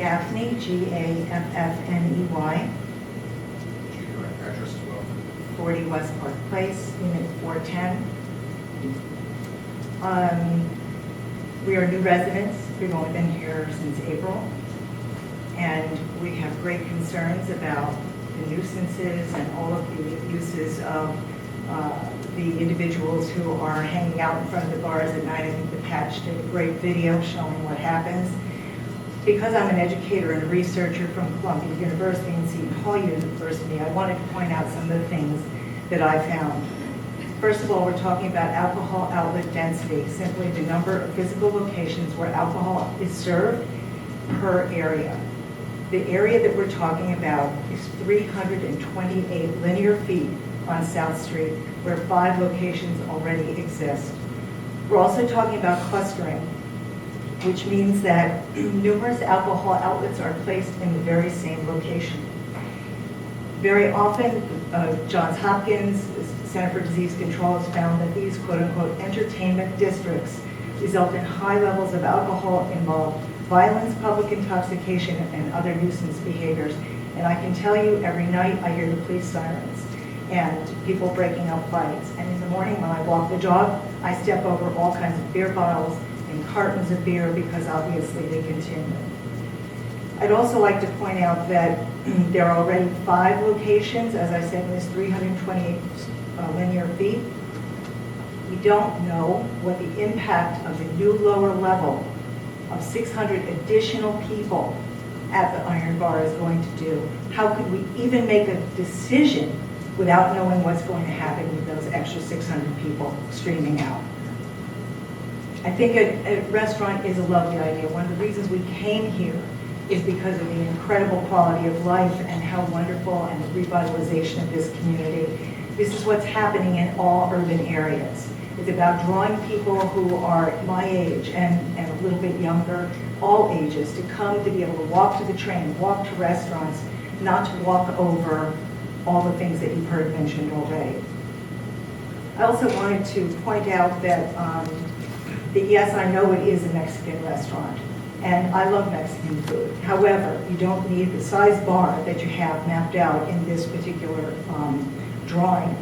Gaffney, Gaffney. Address as well. 40 West Park Place, Unit 410. We are new residents. We've only been here since April. And we have great concerns about the nuisances and all of the abuses of the individuals who are hanging out in front of the bars at night. I think the Patch did a great video showing what happens. Because I'm an educator and a researcher from Columbia University and Seton Hall University, I wanted to point out some of the things that I found. First of all, we're talking about alcohol outlet density, simply the number of physical locations where alcohol is served per area. The area that we're talking about is 328 linear feet on South Street, where 5 locations already exist. We're also talking about clustering, which means that numerous alcohol outlets are placed in the very same location. Very often, Johns Hopkins Center for Disease Control has found that these quote-unquote entertainment districts result in high levels of alcohol involved, violence, public intoxication, and other nuisance behaviors. And I can tell you, every night I hear the police sirens and people breaking up fights. And in the morning when I walk the dog, I step over all kinds of beer bottles and cartons of beer because obviously they continue. I'd also like to point out that there are already 5 locations, as I said, in this 328 linear feet. We don't know what the impact of the new lower level of 600 additional people at the Iron Bar is going to do. How could we even make a decision without knowing what's going to happen with those extra 600 people streaming out? I think a restaurant is a lovely idea. One of the reasons we came here is because of the incredible quality of life and how wonderful and the revitalization of this community. This is what's happening in all urban areas. It's about drawing people who are my age and a little bit younger, all ages, to come to be able to walk to the train, walk to restaurants, not to walk over all the things that you've heard mentioned already. I also wanted to point out that yes, I know it is a Mexican restaurant, and I love Mexican food. However, you don't need the size bar that you have mapped out in this particular drawing.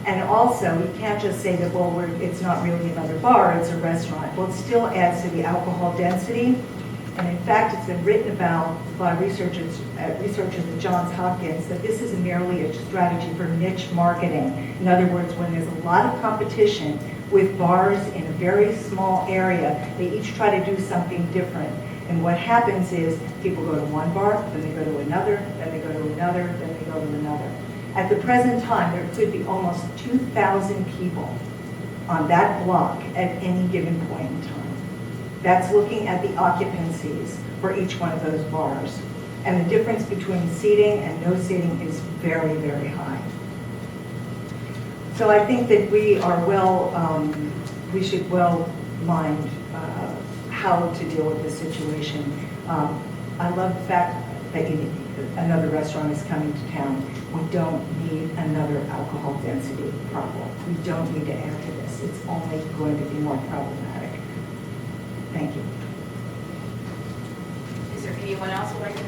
And also, you can't just say that, well, it's not really another bar, it's a restaurant. Well, it still adds to the alcohol density. And in fact, it's been written about by researchers at Johns Hopkins that this is merely a strategy for niche marketing. In other words, when there's a lot of competition with bars in a very small area, they each try to do something different. And what happens is people go to one bar, then they go to another, then they go to another, then they go to another. At the present time, there could be almost 2,000 people on that block at any given point in time. That's looking at the occupancies for each one of those bars. And the difference between seating and no seating is very, very high. So I think that we should well mind how to deal with this situation. I love the fact that another restaurant is coming to town. We don't need another alcohol density problem. We don't need to add to this. It's only going to be more problematic. Thank you. Is there anyone else who would like to